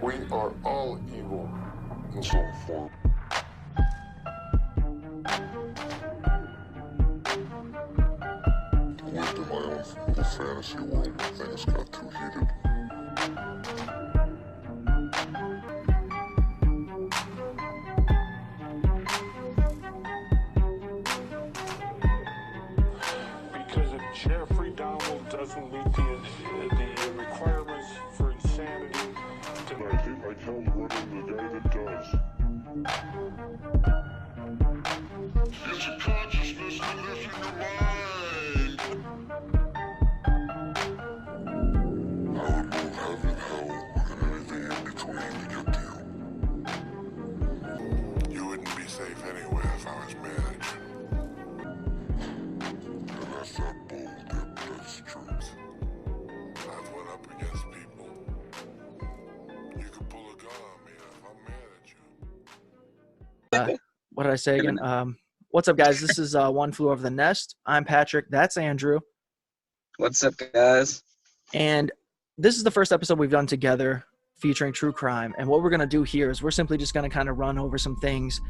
We are all evil in some form. Lived in my own little fantasy world where things got too heated. Because if Jeffrey Dahmer doesn't meet the requirements for insanity, I think I killed running the guy that does. It's a consciousness that lives in your mind. I would move heaven and hell and anything in between to get to you. You wouldn't be safe anywhere if I was mad at you. And that's not bull, Dip, that's truth. I've went up against people. You could pull a gun on me if I'm mad at you. What did I say again? What's up, guys? This is One Flew Over the Nest. I'm Patrick. That's Andrew. What's up, guys? And this is the first episode we've done together featuring true crime. And what we're going to do here is we're simply just going to kind of run over some things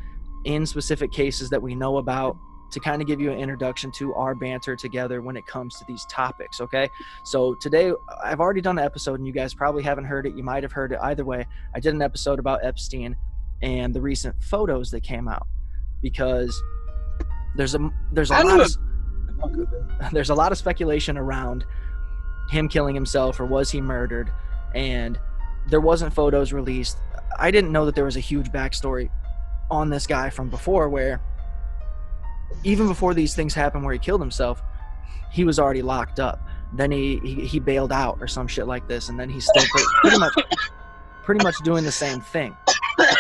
in specific cases that we know about to kind of give you an introduction to our banter together when it comes to these topics, okay? So today, I've already done an episode, and you guys probably haven't heard it. You might have heard it. Either way, I did an episode about Epstein and the recent photos that came out, because there's a lot of speculation around him killing himself, or was he murdered, and there wasn't photos released. I didn't know that there was a huge backstory on this guy from before, where even before these things happened where he killed himself, he was already locked up. Then he bailed out or some shit like this, and then he's still pretty much doing the same thing.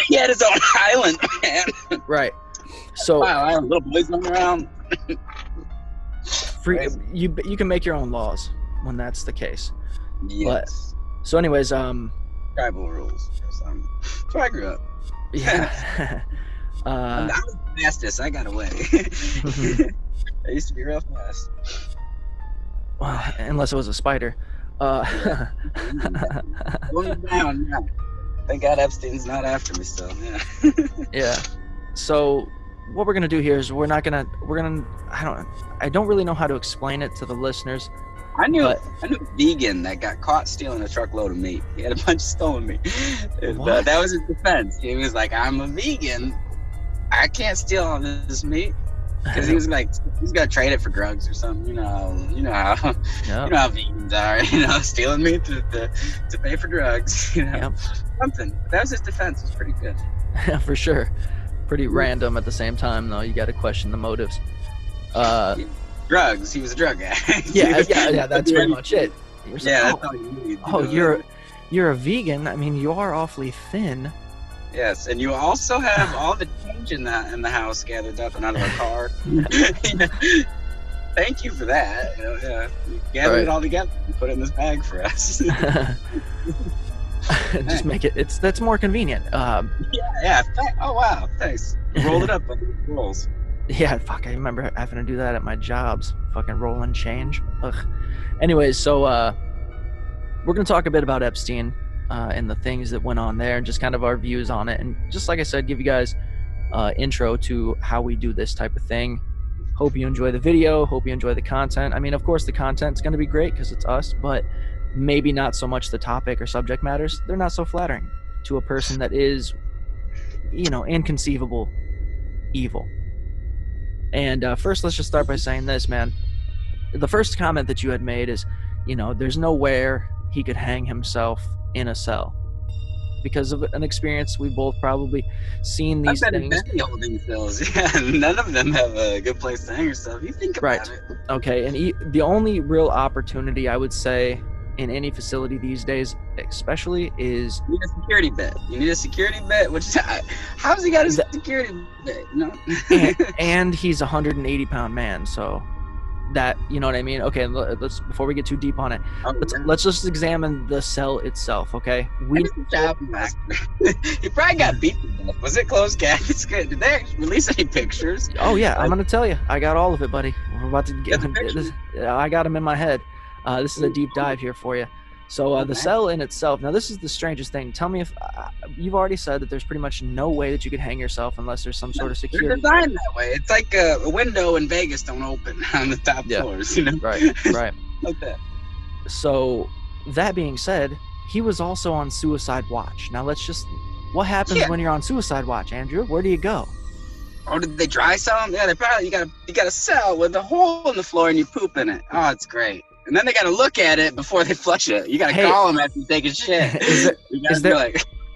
He had his own island, man. Right. So Wow, little boys running around. You can make your own laws when that's the case. Yes. So anyways, tribal rules or something. So I grew up. yeah. I was the fastest. I got away. I used to be real fast. Well, unless it was a spider. Going down now. Thank God Epstein's not after me still. Yeah. Yeah. So what we're gonna do here is I don't really know how to explain it to the listeners. I knew a vegan that got caught stealing a truckload of meat. He had a bunch of stolen meat. That was his defense. He was like, "I'm a vegan. I can't steal all this meat." Because he was like, he's gonna trade it for drugs or something. You know how vegans are. Stealing meat to pay for drugs. Something. That was his defense. It was pretty good. For sure. Pretty random at the same time, though. You got to question the motives. Drugs. He was a drug guy. yeah. That's pretty much it. That's all you need. You're a vegan. I mean, you are awfully thin. Yes, and you also have all the change in the house gathered up and out of a car. Thank you for that. You gathered it all together and put it in this bag for us. Just make it. That's more convenient. Yeah. Oh wow, thanks. Roll it up like it rolls. Yeah, fuck. I remember having to do that at my jobs. Fucking roll and change. Ugh. Anyways, so we're gonna talk a bit about Epstein. And the things that went on there, and just kind of our views on it, and just like I said, give you guys intro to how we do this type of thing. Hope you enjoy the video, hope you enjoy the content. I mean, of course the content's going to be great because it's us, but maybe not so much the topic or subject matters. They're not so flattering to a person that is, inconceivable evil. And first, let's just start by saying this, man. The first comment that you had made is, there's nowhere he could hang himself in a cell, because of an experience we've both probably seen these things. I've been in many holding cells. Yeah, none of them have a good place to hang yourself. You think about it. Okay, and the only real opportunity I would say in any facility these days, especially, is you need a security bed. You need a security bed. How's he got a security bed? And he's a 180-pound man, so. That, you know what I mean? Okay, let's, before we get too deep on it, let's just examine the cell itself, okay? He probably got beat to death. Was it closed casket? Did they release any pictures? Oh yeah, I'm gonna tell you. I got all of it, buddy. We're about to get. I got them in my head. This is a deep dive here for you. So the Okay. cell in itself. Now this is the strangest thing. Tell me if you've already said that there's pretty much no way that you could hang yourself unless there's some sort of They're security. designed that way. It's like a window in Vegas don't open on the top floors, you know? Right. Right. Like that. So that being said, he was also on suicide watch. Now what happens when you're on suicide watch, Andrew? Where do you go? Oh, did they dry cell them? Yeah, they probably you got a cell with a hole in the floor and you poop in it. Oh, it's great. And then they got to look at it before they flush it. You got to call them after you take a shit.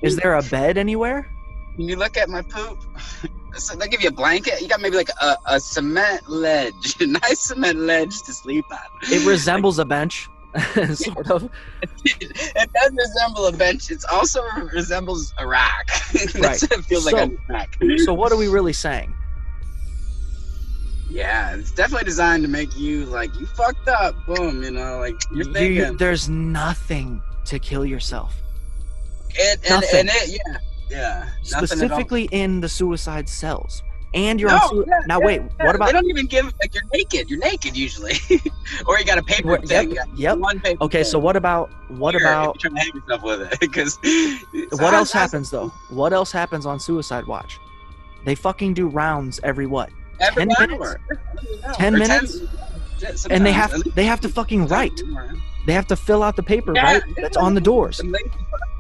Is there a bed anywhere? Can you look at my poop? So they give you a blanket. You got maybe like a cement ledge, a nice cement ledge to sleep on. It resembles a bench, sort of. It does resemble a bench. It also resembles a rock. That's Right. what it feels like on the back. So what are we really saying? Yeah, it's definitely designed to make you like, you fucked up. Boom, you know, like you're thinking. There's nothing to kill yourself. And yeah. Specifically in the suicide cells. And you're on now wait, what about they don't even give like you're naked. You're naked usually. Or you got a paper thing. Yep. One paper Okay, thing. so what about If you're trying to hang yourself with it? Because what else happens though? What else happens on suicide watch? They fucking do rounds every what? 10 minutes? 10 minutes? And they have to fucking write. They have to fill out the paper, right? That's on the doors.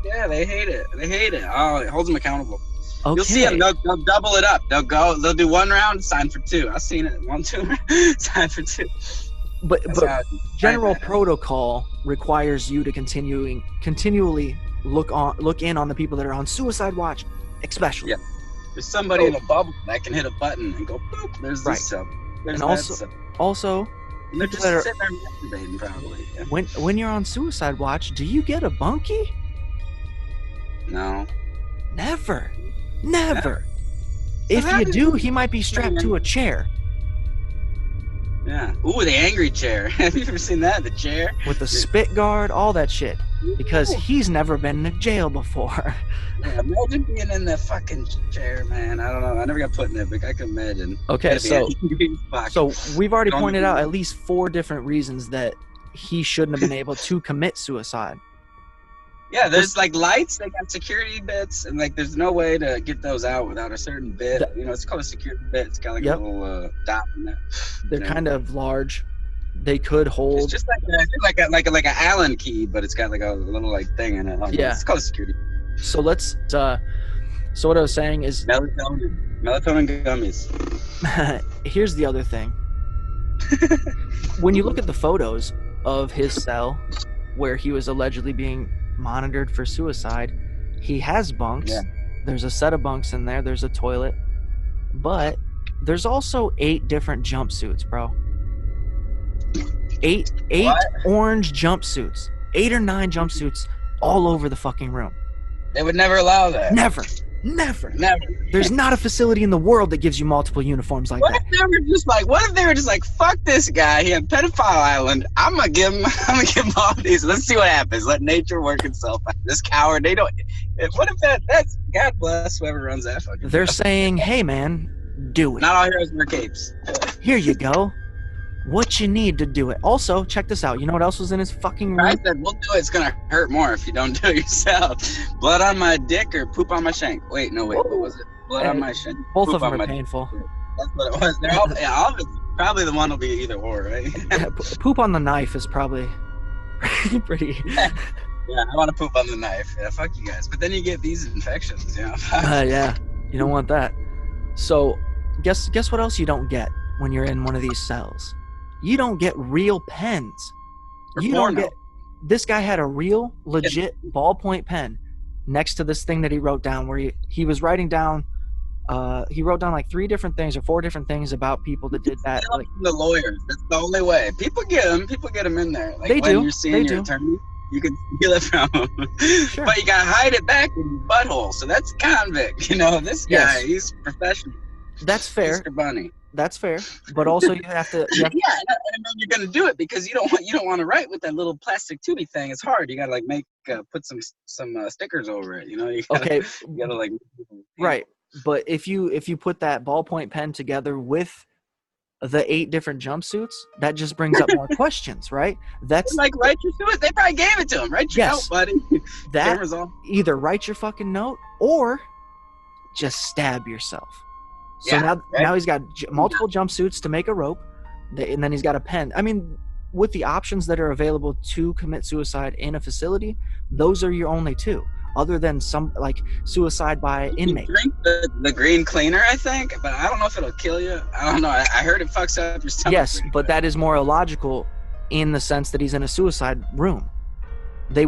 Yeah, they hate it. They hate it. Oh, it holds them accountable. Okay. You'll see them. They'll double it up. They'll do one round, sign for two. I've seen it. 1, 2, sign for two. But general protocol requires you to continually look in on the people that are on suicide watch, especially. Yeah. There's somebody in a bubble that can hit a button and go boop. There's this cell. There's And that cell. also And they're people just that are- sitting there masturbating probably. Yeah. when you're on suicide watch, do you get a bunkie? No. Never. So If how you did do, he might be strapped to a chair Yeah. Ooh, the angry chair. Have you ever seen that? The chair? with a spit guard, all that shit. Because he's never been in jail before. Yeah, imagine being in that fucking chair, man. I don't know. I never got put in it, but I can imagine. Okay, Gotta be so we've already Don't pointed do out that. at least 4 different reasons that he shouldn't have been able to commit suicide. Yeah, there's like lights, they got security bits, and like there's no way to get those out without a certain bit. You know, it's called a security bit. It's got like Yep. a little dot in it. They're kind of large. They could hold. It's just like an Allen key, but it's got like a little like thing in it. Yeah. It's called a security. So let's. So what I was saying is, Melatonin gummies. here's the other thing. When you look at the photos of his cell, where he was allegedly being monitored for suicide, he has bunks. Yeah. There's a set of bunks in there. There's a toilet, but there's also 8 different jumpsuits, bro. 8 What? orange jumpsuits, 8 or 9 jumpsuits all over the fucking room. They would never allow that. Never. Never. There's not a facility in the world that gives you multiple uniforms like What that. if they were just like, fuck this guy, he had pedophile island. I'm gonna give him all these. Let's see what happens. Let nature work itself out. This coward, they don't. What if that's God bless whoever runs that fucking. They're saying, hey man, do it. Not all heroes wear capes. Here you go. What you need to do it. Also, check this out. You know what else was in his fucking room? I said, we'll do it. It's gonna hurt more if you don't do it yourself. Blood on my dick or poop on my shank. Wait, what was it? Blood on my shank. Both poop of them on are my painful. dick. That's what it was. They're all of it's probably the one will be either or, right? Yeah, poop on the knife is probably pretty. Yeah, I want to poop on the knife. Yeah, fuck you guys. But then you get these infections, you know? Yeah, you don't want that. So, guess what else you don't get when you're in one of these cells? You don't get real pens. You don't get. This guy had a real, legit ballpoint pen next to this thing that he wrote down, where he was writing down. He wrote down like 3 different things or 4 different things about people that did that. Like the lawyers. That's the only way. People get them in there. Like They when do. you're seeing They your do. attorney, you can steal it from him. Sure. But you gotta hide it back in your butthole. So that's convict. You know, this guy, Yes. he's professional. that's fair. Mr. Bunny. That's fair. But also you have to. Yeah, and then you're gonna do it because you don't want to write with that little plastic tubey thing. It's hard. You gotta like put some stickers over it. You know. You gotta, Okay. You gotta Right. But if you put that ballpoint pen together with the 8 different jumpsuits, that just brings up more questions, right? That's Like, write your suicide. They probably gave it to him. Write your Yes. note, buddy. that. Camera's on. Either write your fucking note or just stab yourself. So Yeah, right. now he's got multiple jumpsuits to make a rope, and then he's got a pen. I mean, with the options that are available to commit suicide in a facility, those are your only 2, other than some like suicide by inmate. Drink the green cleaner, I think, but I don't know if it'll kill you. I don't know. I heard it fucks up your stomach. Yes, but that is more illogical in the sense that he's in a suicide room. That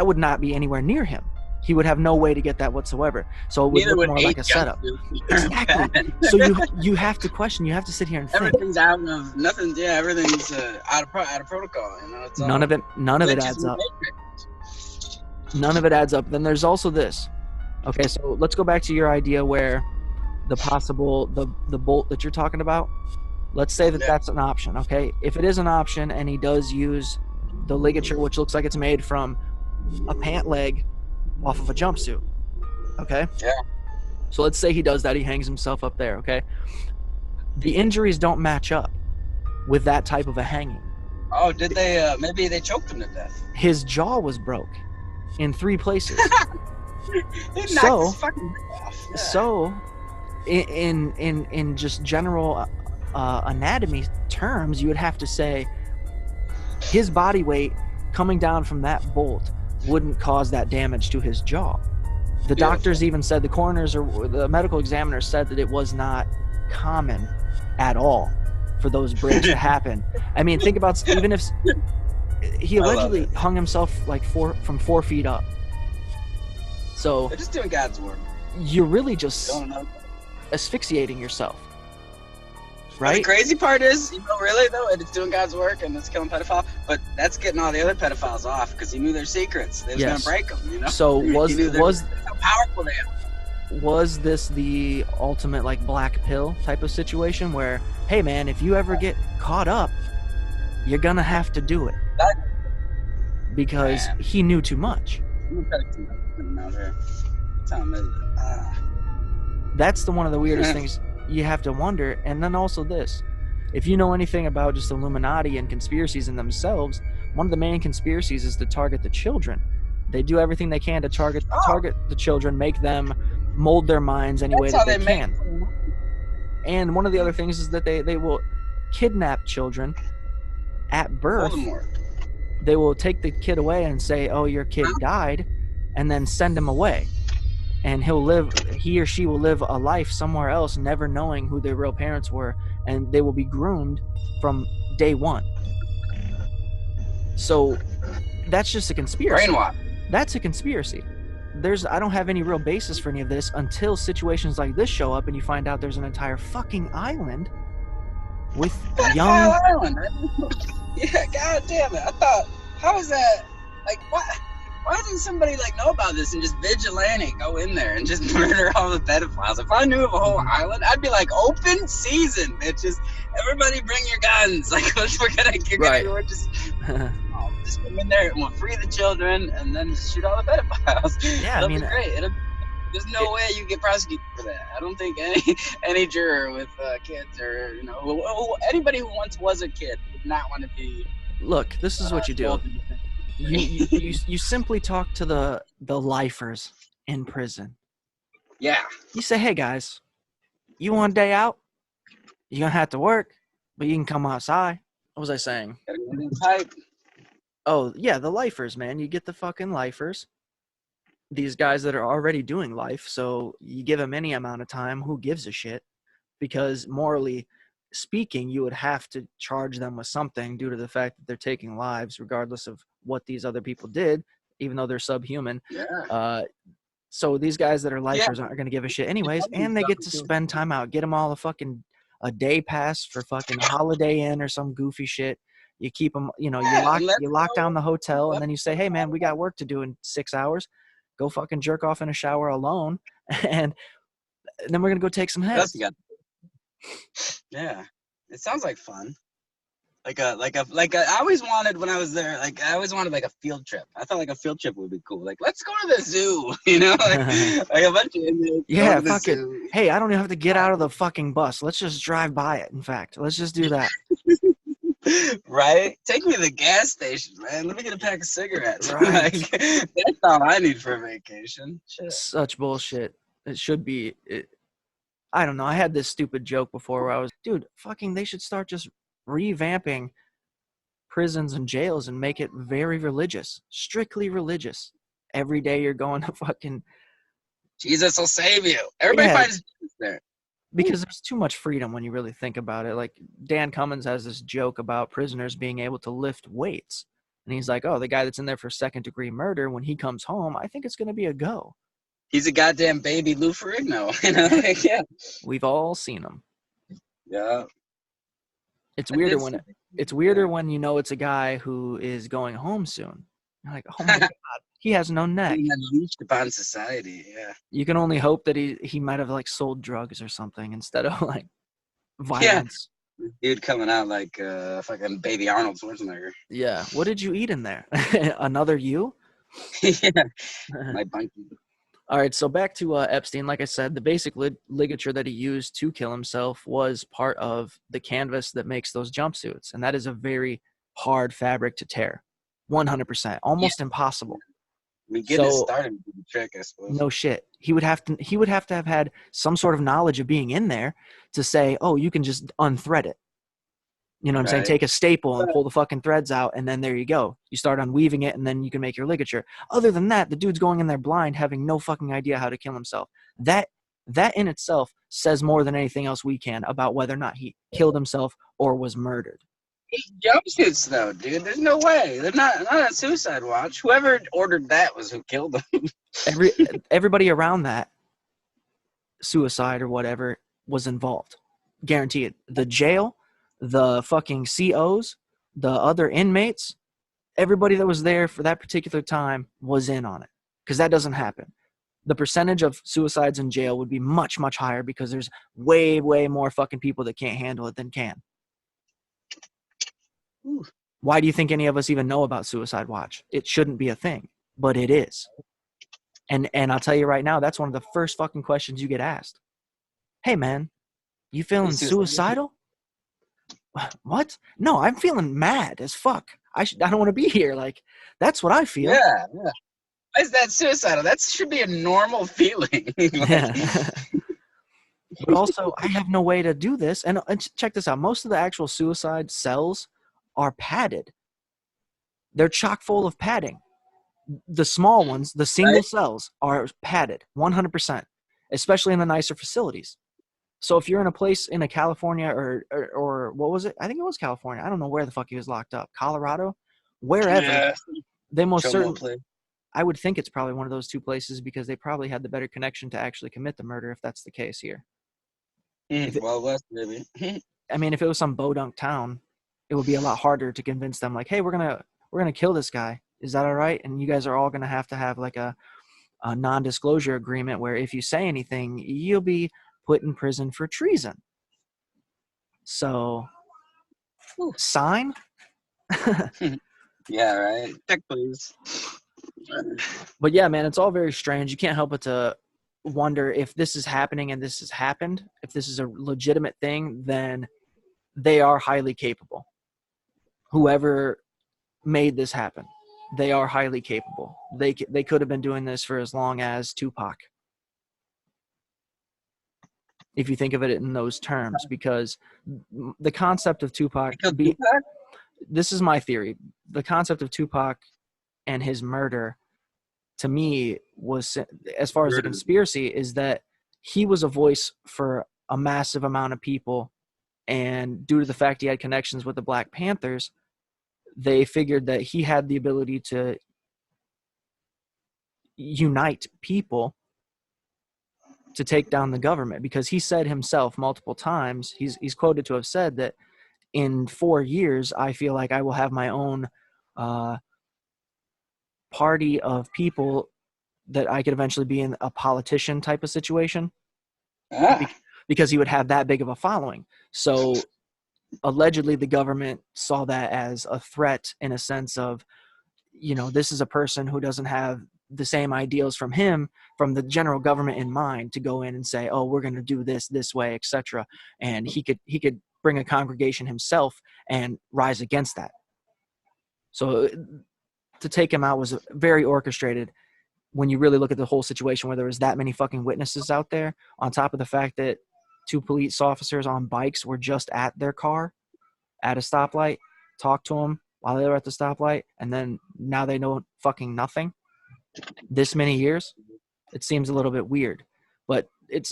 would not be anywhere near him. He would have no way to get that whatsoever. So it would look more like a setup. Exactly. So you have to question. You have to sit here and think. Everything's out of nothing. Yeah, everything's out of protocol. You know, it's none of it adds up. None of it adds up. Then there's also this. Okay, so let's go back to your idea where the possible the bolt that you're talking about. Let's say that that's an option. Okay, if it is an option and he does use the ligature, which looks like it's made from a pant leg off of a jumpsuit. Okay. Yeah. So let's say he does that. He hangs himself up there. Okay. The injuries don't match up with that type of a hanging. Oh, did they? Maybe they choked him to death. His jaw was broke in 3 places. He knocked his fucking off. Yeah. So, in just general anatomy terms, you would have to say his body weight coming down from that bolt wouldn't cause that damage to his jaw. The doctors even said, the coroners or the medical examiner said that it was not common at all for those breaks to happen. I mean, think about, even if he allegedly hung himself like from 4 feet up. So they're just doing God's work. You're really just asphyxiating yourself. Right? The crazy part is, really though, it's doing God's work and it's killing pedophiles, but that's getting all the other pedophiles off because he knew their secrets. They was gonna break them, you know. So was how powerful they are. Was this the ultimate like black pill type of situation where, hey man, if you ever get caught up, you're gonna have to do it because he knew too much. That's one of the weirdest things. You have to wonder. And then also this, if you know anything about just Illuminati and conspiracies in themselves, one of the main conspiracies is to target the children. They do everything they can to target the children, make them mold their minds any way that they can. And one of the other things is that they will kidnap children at birth. They will take the kid away and say, oh, your kid died, and then send him away. And he or she will live a life somewhere else, never knowing who their real parents were, and they will be groomed from day one. So that's just a conspiracy. Brainwash. That's a conspiracy. I don't have any real basis for any of this until situations like this show up and you find out there's an entire fucking island with young... Island. Yeah, god damn it. I thought, how is that? Like, what? Why doesn't somebody know about this and just vigilante go in there and just murder all the pedophiles? If I knew of a whole island, I'd be like, open season, bitches. Everybody bring your guns. We're just come in there and we'll free the children and then just shoot all the pedophiles. Yeah, That'd be great. There's no way you get prosecuted for that. I don't think any juror with kids or anybody who once was a kid would not want to be. Look, this is what you do. You simply talk to the lifers in prison. Yeah. You say, hey guys, you want a day out? You're gonna have to work, but you can come outside. What was I saying? Oh yeah, the lifers, man. You get the fucking lifers. These guys that are already doing life, so you give them any amount of time, who gives a shit? Because morally speaking, you would have to charge them with something due to the fact that they're taking lives regardless of what these other people did, even though they're subhuman. Yeah. So these guys that are lifers aren't going to give a shit anyways, and they get to spend time out. Get them all a day pass for fucking Holiday Inn or some goofy shit. You keep them, you lock down the hotel, and then you say, hey man, we got work to do in 6 hours. Go fucking jerk off in a shower alone, and then we're going to go take some heads. Yeah. It sounds like fun. I always wanted when I was there, like I always wanted like a field trip. I thought like a field trip would be cool. Like, let's go to the zoo, you know, like a bunch of Indians Yeah, going to the fuck it. zoo. Hey, I don't even have to get out of the fucking bus. Let's just drive by it. In fact, let's just do that. Right? Take me to the gas station, man. Let me get a pack of cigarettes. Right. Like, that's all I need for a vacation. Shit. Such bullshit. It should be. I don't know. I had this stupid joke before where I was, dude, fucking, they should start just revamping prisons and jails and make it very religious, strictly religious. Every day you're going to fucking. Jesus will save you. Everybody Yeah. finds Jesus there. Because there's too much freedom when you really think about it. Like Dan Cummins has this joke about prisoners being able to lift weights. And he's like, oh, the guy that's in there for second-degree murder, when he comes home, I think it's going to be a go. He's a goddamn baby Lou Ferrigno. You know? Like, yeah. We've all seen him. Yeah. It's weirder when you know it's a guy who is going home soon. You're like, oh my God, he has no neck. Being unleashed upon society, yeah. You can only hope that he might have like sold drugs or something instead of like violence. Dude coming out like fucking baby Arnold Schwarzenegger. Yeah. What did you eat in there? Another you? Yeah. My bunkie. All right. So back to Epstein. Like I said, the basic ligature that he used to kill himself was part of the canvas that makes those jumpsuits. And that is a very hard fabric to tear. 100%. Almost impossible. I mean, getting it started would be the trick, I suppose. No shit. He would have to have had some sort of knowledge of being in there to say, oh, you can just unthread it. You know what I'm saying? Take a staple and pull the fucking threads out, and then there you go. You start unweaving it, and then you can make your ligature. Other than that, the dude's going in there blind, having no fucking idea how to kill himself. That in itself says more than anything else we can about whether or not he killed himself or was murdered. Jumpsuits, though, dude. There's no way. They're not on suicide watch. Whoever ordered that was who killed them. Everybody around that suicide or whatever was involved. Guaranteed. The jail, the fucking COs, the other inmates, everybody that was there for that particular time was in on it. Because that doesn't happen. The percentage of suicides in jail would be much, much higher because there's way, way more fucking people that can't handle it than can. Why do you think any of us even know about Suicide Watch? It shouldn't be a thing, but it is. And I'll tell you right now, that's one of the first fucking questions you get asked. Hey, man, you feeling suicidal? What? No, I'm feeling mad as fuck. I don't want to be here. Like, that's what I feel. Yeah. Why is that suicidal? That should be a normal feeling. Yeah. But also, I have no way to do this. And check this out. Most of the actual suicide cells are padded. They're chock full of padding. The small ones, the single cells, are padded 100%, especially in the nicer facilities. So if you're in a place in a California or what was it? I think it was California. I don't know where the fuck he was locked up. Colorado? Wherever. They most certainly. I would think it's probably one of those two places because they probably had the better connection to actually commit the murder if that's the case here. Well, West, maybe. I mean, if it was some bodunk town, it would be a lot harder to convince them, like, hey, we're gonna kill this guy. Is that all right? And you guys are all gonna have like a non-disclosure agreement where if you say anything, you'll be put in prison for treason. So, sign? Yeah, right. Check, please. But yeah, man, it's all very strange. You can't help but to wonder if this is happening and this has happened. If this is a legitimate thing, then they are highly capable. Whoever made this happen, they are highly capable. They could have been doing this for as long as Tupac. If you think of it in those terms, because the concept of Tupac, this is my theory. The concept of Tupac and his murder, to me, was, as far as the conspiracy, is that he was a voice for a massive amount of people, and due to the fact he had connections with the Black Panthers, they figured that he had the ability to unite people to take down the government, because he said himself multiple times, he's quoted to have said that in 4 years, I feel like I will have my own party of people that I could eventually be in a politician type of situation, because he would have that big of a following. So allegedly the government saw that as a threat in a sense of, this is a person who doesn't have the same ideals from the general government in mind, to go in and say, oh, we're going to do this way, etc. And he could bring a congregation himself and rise against that. So to take him out was very orchestrated when you really look at the whole situation, where there was that many fucking witnesses out there, on top of the fact that 2 police officers on bikes were just at their car at a stoplight, talked to them while they were at the stoplight, and then now they know fucking nothing. This many years, it seems a little bit weird. But it'd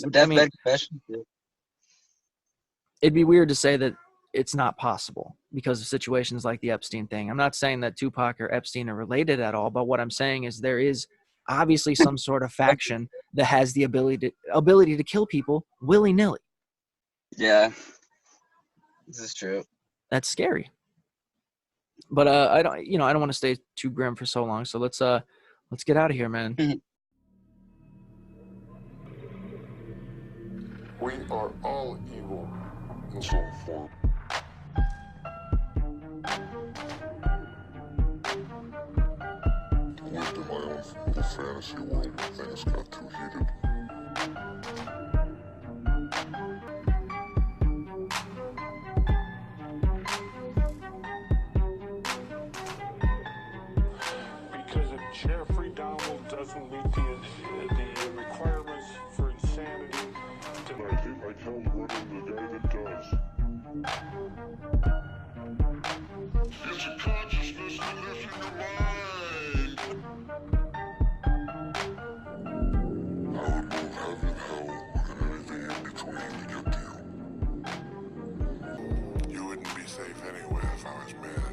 be weird to say that it's not possible because of situations like the Epstein thing. I'm not saying that Tupac or Epstein are related at all, but what I'm saying is there is obviously some sort of faction that has the ability to kill people willy-nilly. Yeah, this is true. That's scary. But I don't want to stay too grim for so long. So let's get out of here, man. We are all evil in some form. Lived in my own little fantasy world when things got too heated. Because if Jeffrey Dahmer doesn't meet the requirements for insanity, then I think I killed the guy that does. It's a consciousness that lives in your mind. I would move heaven, hell, and everything in between to get to you. You wouldn't be safe anywhere if I was mad.